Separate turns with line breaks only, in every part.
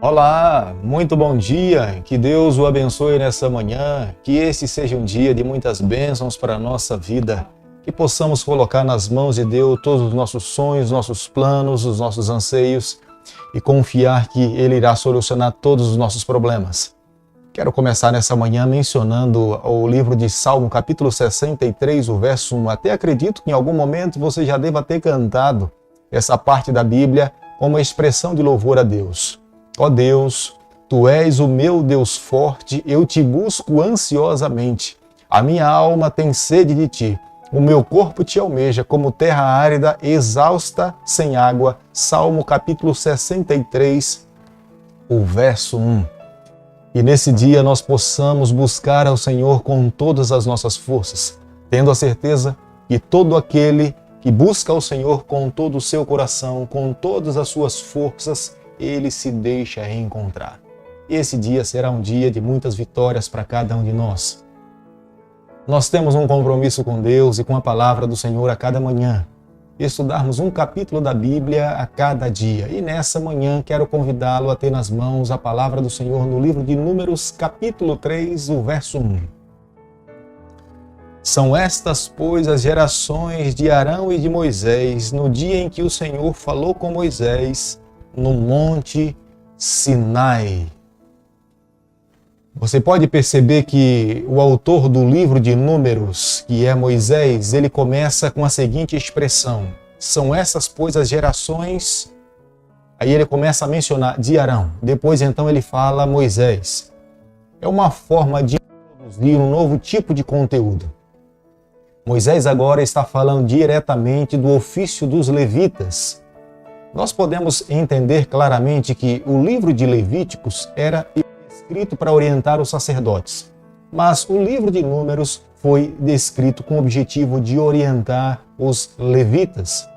Olá, muito bom dia, que Deus o abençoe nessa manhã, que esse seja um dia de muitas bênçãos para a nossa vida, que possamos colocar nas mãos de Deus todos os nossos sonhos, nossos planos, os nossos anseios e confiar que Ele irá solucionar todos os nossos problemas. Quero começar nessa manhã mencionando o livro de Salmo, capítulo 63, o verso 1. Até acredito que em algum momento você já deva ter cantado essa parte da Bíblia como expressão de louvor a Deus. Ó Deus, Tu és o meu Deus forte, eu te busco ansiosamente. A minha alma tem sede de Ti, o meu corpo Te almeja como terra árida, exausta, sem água. Salmo capítulo 63, o verso 1. E nesse dia nós possamos buscar ao Senhor com todas as nossas forças, tendo a certeza que todo aquele que busca ao Senhor com todo o seu coração, com todas as suas forças, Ele se deixa encontrar. E esse dia será um dia de muitas vitórias para cada um de nós. Nós temos um compromisso com Deus e com a palavra do Senhor a cada manhã. Estudarmos um capítulo da Bíblia a cada dia. E nessa manhã quero convidá-lo a ter nas mãos a palavra do Senhor no livro de Números, capítulo 3, o verso 1. São estas, pois, as gerações de Arão e de Moisés, no dia em que o Senhor falou com Moisés, no Monte Sinai. Você pode perceber que o autor do livro de Números, que é Moisés, ele começa com a seguinte expressão: são essas, pois, as gerações. Aí ele começa a mencionar de Arão. Depois, então, ele fala Moisés. É uma forma de introduzir um novo tipo de conteúdo. Moisés agora está falando diretamente do ofício dos levitas. Nós podemos entender claramente que o livro de Levíticos era escrito para orientar os sacerdotes, mas o livro de Números foi descrito com o objetivo de orientar os levitas.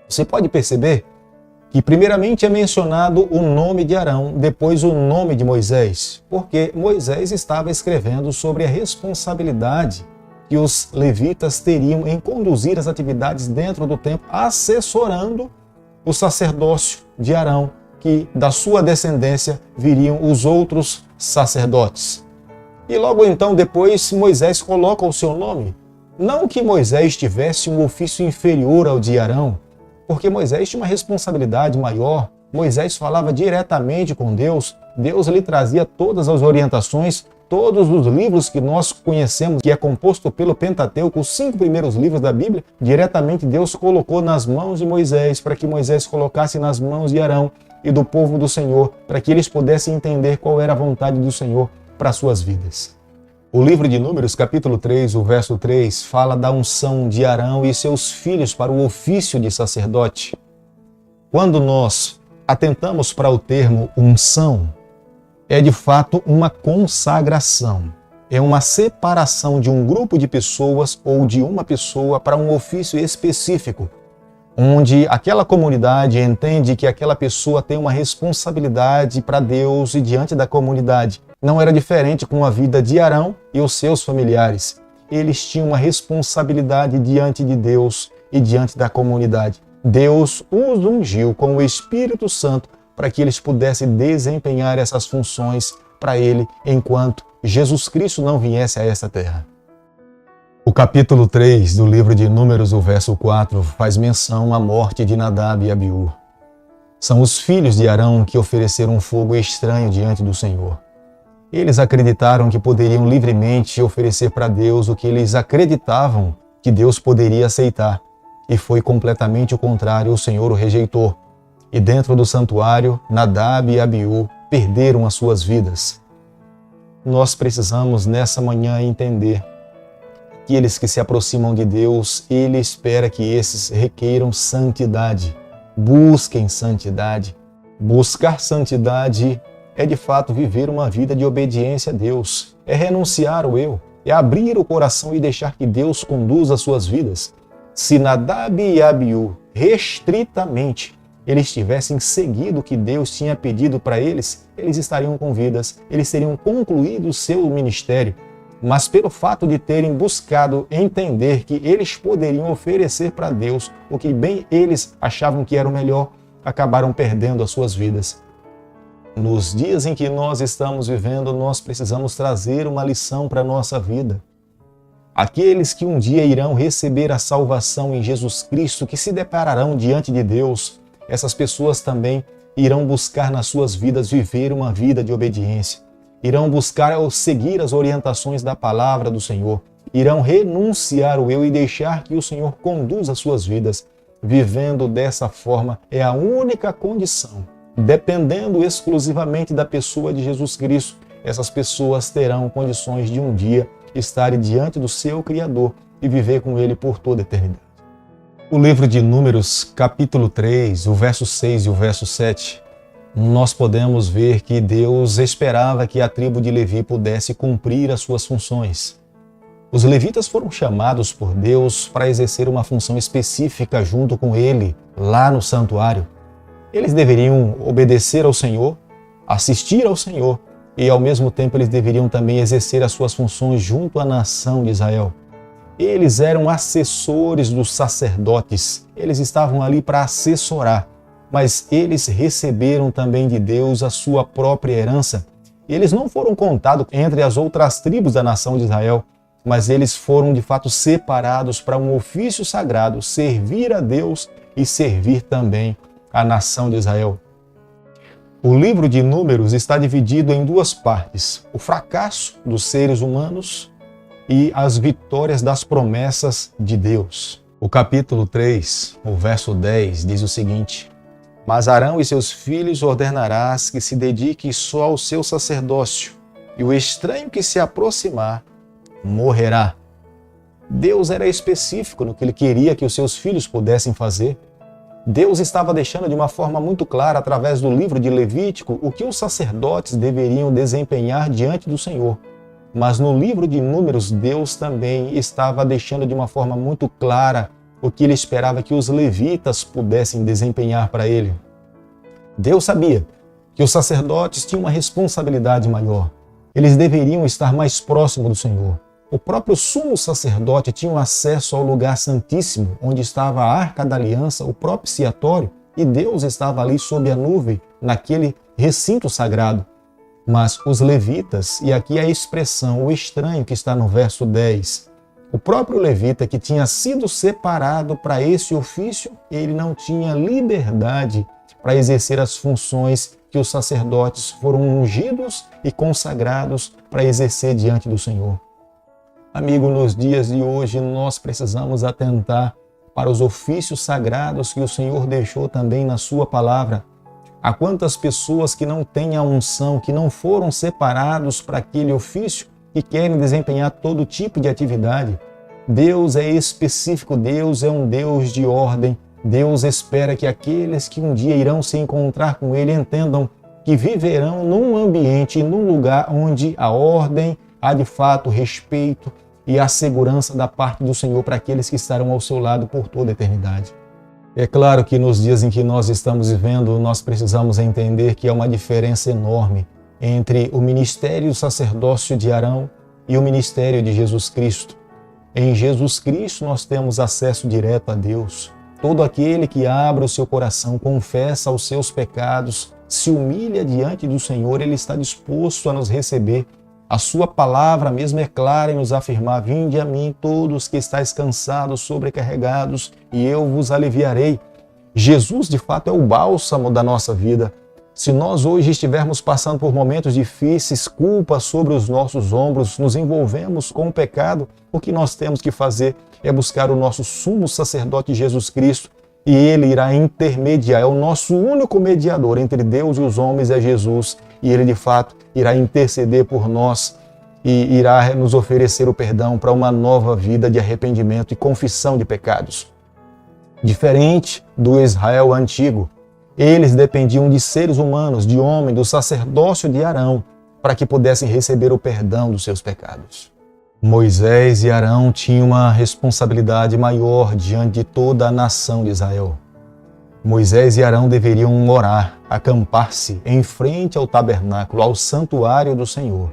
Você pode perceber que primeiramente é mencionado o nome de Arão, depois o nome de Moisés, porque Moisés estava escrevendo sobre a responsabilidade que os levitas teriam em conduzir as atividades dentro do templo, assessorando o sacerdócio de Arão, que da sua descendência viriam os outros sacerdotes. E logo então depois Moisés coloca o seu nome. Não que Moisés tivesse um ofício inferior ao de Arão, porque Moisés tinha uma responsabilidade maior. Moisés falava diretamente com Deus, Deus lhe trazia todas as orientações, todos os livros que nós conhecemos, que é composto pelo Pentateuco, os 5 primeiros livros da Bíblia, diretamente Deus colocou nas mãos de Moisés, para que Moisés colocasse nas mãos de Arão e do povo do Senhor, para que eles pudessem entender qual era a vontade do Senhor para as suas vidas. O livro de Números, capítulo 3, o verso 3, fala da unção de Arão e seus filhos para o ofício de sacerdote. Quando nós atentamos para o termo unção, é de fato uma consagração. É uma separação de um grupo de pessoas ou de uma pessoa para um ofício específico, onde aquela comunidade entende que aquela pessoa tem uma responsabilidade para Deus e diante da comunidade. Não era diferente com a vida de Arão e os seus familiares. Eles tinham uma responsabilidade diante de Deus e diante da comunidade. Deus os ungiu com o Espírito Santo para que eles pudessem desempenhar essas funções para Ele, enquanto Jesus Cristo não viesse a essa terra. O capítulo 3 do livro de Números, o verso 4, faz menção à morte de Nadab e Abiú. São os filhos de Arão que ofereceram um fogo estranho diante do Senhor. Eles acreditaram que poderiam livremente oferecer para Deus o que eles acreditavam que Deus poderia aceitar, e foi completamente o contrário, o Senhor o rejeitou. E dentro do santuário, Nadab e Abiú perderam as suas vidas. Nós precisamos nessa manhã entender que aqueles que se aproximam de Deus, Ele espera que esses requeiram santidade, busquem santidade. Buscar santidade é de fato viver uma vida de obediência a Deus, é renunciar ao eu, é abrir o coração e deixar que Deus conduza as suas vidas. Se Nadab e Abiú restritamente eles tivessem seguido o que Deus tinha pedido para eles, eles estariam com vidas, eles teriam concluído o seu ministério. Mas pelo fato de terem buscado entender que eles poderiam oferecer para Deus o que bem eles achavam que era o melhor, acabaram perdendo as suas vidas. Nos dias em que nós estamos vivendo, nós precisamos trazer uma lição para a nossa vida. Aqueles que um dia irão receber a salvação em Jesus Cristo, que se depararão diante de Deus, essas pessoas também irão buscar nas suas vidas viver uma vida de obediência. Irão buscar ou seguir as orientações da palavra do Senhor. Irão renunciar o eu e deixar que o Senhor conduza as suas vidas. Vivendo dessa forma é a única condição. Dependendo exclusivamente da pessoa de Jesus Cristo, essas pessoas terão condições de um dia estarem diante do seu Criador e viver com Ele por toda a eternidade. O livro de Números, capítulo 3, o verso 6 e o verso 7, nós podemos ver que Deus esperava que a tribo de Levi pudesse cumprir as suas funções. Os levitas foram chamados por Deus para exercer uma função específica junto com Ele, lá no santuário. Eles deveriam obedecer ao Senhor, assistir ao Senhor, e ao mesmo tempo eles deveriam também exercer as suas funções junto à nação de Israel. Eles eram assessores dos sacerdotes, eles estavam ali para assessorar, mas eles receberam também de Deus a sua própria herança. Eles não foram contados entre as outras tribos da nação de Israel, mas eles foram de fato separados para um ofício sagrado, servir a Deus e servir também a nação de Israel. O livro de Números está dividido em duas partes: o fracasso dos seres humanos e as vitórias das promessas de Deus. O capítulo 3, o verso 10, diz o seguinte: Mas Arão e seus filhos ordenarás que se dediquem só ao seu sacerdócio, e o estranho que se aproximar morrerá. Deus era específico no que ele queria que os seus filhos pudessem fazer. Deus estava deixando de uma forma muito clara, através do livro de Levítico, o que os sacerdotes deveriam desempenhar diante do Senhor. Mas no livro de Números, Deus também estava deixando de uma forma muito clara o que ele esperava que os levitas pudessem desempenhar para ele. Deus sabia que os sacerdotes tinham uma responsabilidade maior. Eles deveriam estar mais próximos do Senhor. O próprio sumo sacerdote tinha acesso ao lugar santíssimo, onde estava a Arca da Aliança, o propiciatório, e Deus estava ali sob a nuvem, naquele recinto sagrado. Mas os levitas, e aqui a expressão, o estranho que está no verso 10, o próprio levita que tinha sido separado para esse ofício, ele não tinha liberdade para exercer as funções que os sacerdotes foram ungidos e consagrados para exercer diante do Senhor. Amigo, nos dias de hoje nós precisamos atentar para os ofícios sagrados que o Senhor deixou também na sua palavra. Há quantas pessoas que não têm a unção, que não foram separados para aquele ofício e querem desempenhar todo tipo de atividade. Deus é específico, Deus é um Deus de ordem. Deus espera que aqueles que um dia irão se encontrar com Ele entendam que viverão num ambiente, num lugar onde a ordem há de fato respeito e a segurança da parte do Senhor para aqueles que estarão ao seu lado por toda a eternidade. É claro que nos dias em que nós estamos vivendo, nós precisamos entender que há uma diferença enorme entre o ministério e o sacerdócio de Arão e o ministério de Jesus Cristo. Em Jesus Cristo nós temos acesso direto a Deus. Todo aquele que abre o seu coração, confessa os seus pecados, se humilha diante do Senhor, Ele está disposto a nos receber. A sua palavra mesmo é clara em nos afirmar: vinde a mim todos que estáis cansados, sobrecarregados, e eu vos aliviarei. Jesus, de fato, é o bálsamo da nossa vida. Se nós hoje estivermos passando por momentos difíceis, culpa sobre os nossos ombros, nos envolvemos com o pecado, o que nós temos que fazer é buscar o nosso sumo sacerdote Jesus Cristo, e Ele irá intermediar, é o nosso único mediador entre Deus e os homens, é Jesus, e Ele de fato irá interceder por nós e irá nos oferecer o perdão para uma nova vida de arrependimento e confissão de pecados. Diferente do Israel antigo, eles dependiam de seres humanos, de homem, do sacerdócio de Arão, para que pudessem receber o perdão dos seus pecados. Moisés e Arão tinham uma responsabilidade maior diante de toda a nação de Israel. Moisés e Arão deveriam orar, acampar-se em frente ao tabernáculo, ao santuário do Senhor.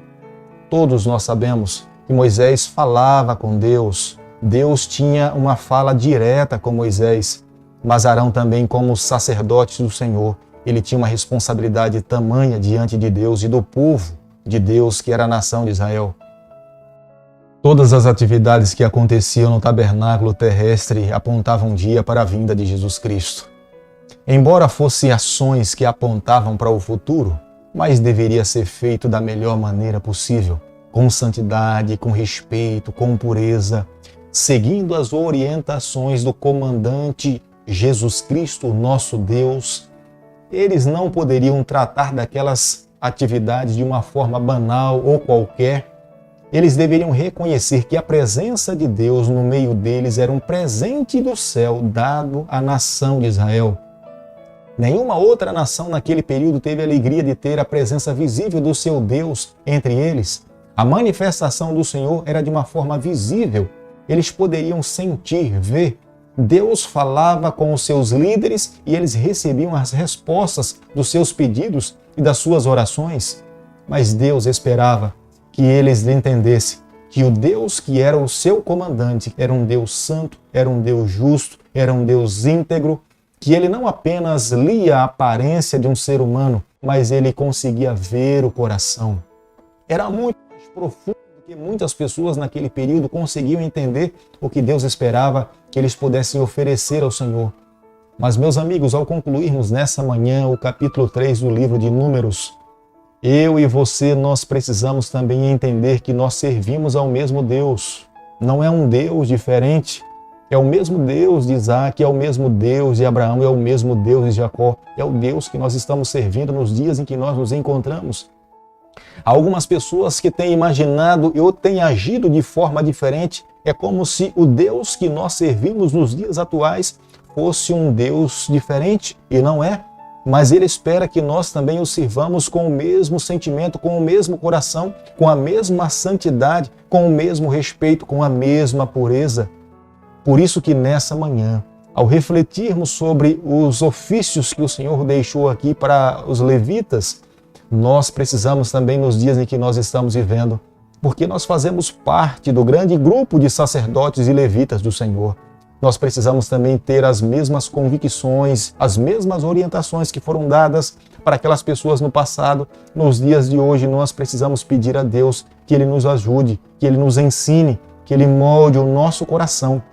Todos nós sabemos que Moisés falava com Deus, Deus tinha uma fala direta com Moisés, mas Arão também, como sacerdote do Senhor, ele tinha uma responsabilidade tamanha diante de Deus e do povo de Deus, que era a nação de Israel. Todas as atividades que aconteciam no tabernáculo terrestre apontavam um dia para a vinda de Jesus Cristo. Embora fossem ações que apontavam para o futuro, mas deveria ser feito da melhor maneira possível, com santidade, com respeito, com pureza, seguindo as orientações do comandante Jesus Cristo, nosso Deus. Eles não poderiam tratar daquelas atividades de uma forma banal ou qualquer. Eles deveriam reconhecer que a presença de Deus no meio deles era um presente do céu dado à nação de Israel. Nenhuma outra nação naquele período teve a alegria de ter a presença visível do seu Deus entre eles. A manifestação do Senhor era de uma forma visível. Eles poderiam sentir, ver. Deus falava com os seus líderes e eles recebiam as respostas dos seus pedidos e das suas orações. Mas Deus esperava que eles entendessem que o Deus que era o seu comandante era um Deus santo, era um Deus justo, era um Deus íntegro, que ele não apenas lia a aparência de um ser humano, mas ele conseguia ver o coração. Era muito mais profundo do que muitas pessoas naquele período conseguiam entender o que Deus esperava que eles pudessem oferecer ao Senhor. Mas, meus amigos, ao concluirmos nessa manhã o capítulo 3 do livro de Números, eu e você, nós precisamos também entender que nós servimos ao mesmo Deus. Não é um Deus diferente. É o mesmo Deus de Isaac, é o mesmo Deus de Abraão, é o mesmo Deus de Jacó. É o Deus que nós estamos servindo nos dias em que nós nos encontramos. Há algumas pessoas que têm imaginado ou têm agido de forma diferente. É como se o Deus que nós servimos nos dias atuais fosse um Deus diferente, e não é. Mas ele espera que nós também o sirvamos com o mesmo sentimento, com o mesmo coração, com a mesma santidade, com o mesmo respeito, com a mesma pureza. Por isso que nessa manhã, ao refletirmos sobre os ofícios que o Senhor deixou aqui para os levitas, nós precisamos também nos dias em que nós estamos vivendo, porque nós fazemos parte do grande grupo de sacerdotes e levitas do Senhor. Nós precisamos também ter as mesmas convicções, as mesmas orientações que foram dadas para aquelas pessoas no passado. Nos dias de hoje, nós precisamos pedir a Deus que Ele nos ajude, que Ele nos ensine, que Ele molde o nosso coração,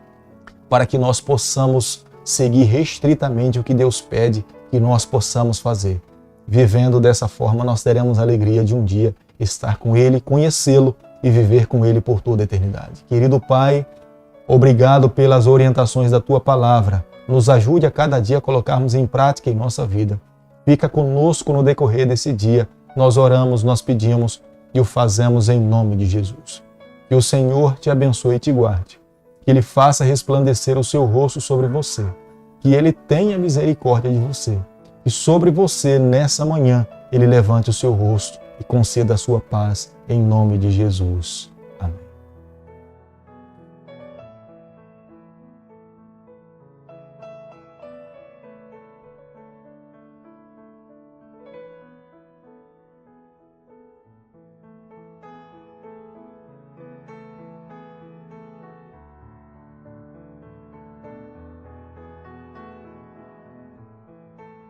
para que nós possamos seguir restritamente o que Deus pede que nós possamos fazer. Vivendo dessa forma, nós teremos a alegria de um dia estar com Ele, conhecê-lo e viver com Ele por toda a eternidade. Querido Pai, obrigado pelas orientações da Tua Palavra. Nos ajude a cada dia a colocarmos em prática em nossa vida. Fica conosco no decorrer desse dia. Nós oramos, nós pedimos e o fazemos em nome de Jesus. Que o Senhor te abençoe e te guarde. Que Ele faça resplandecer o seu rosto sobre você. Que Ele tenha misericórdia de você. E sobre você, nessa manhã, Ele levante o seu rosto e conceda a sua paz, em nome de Jesus.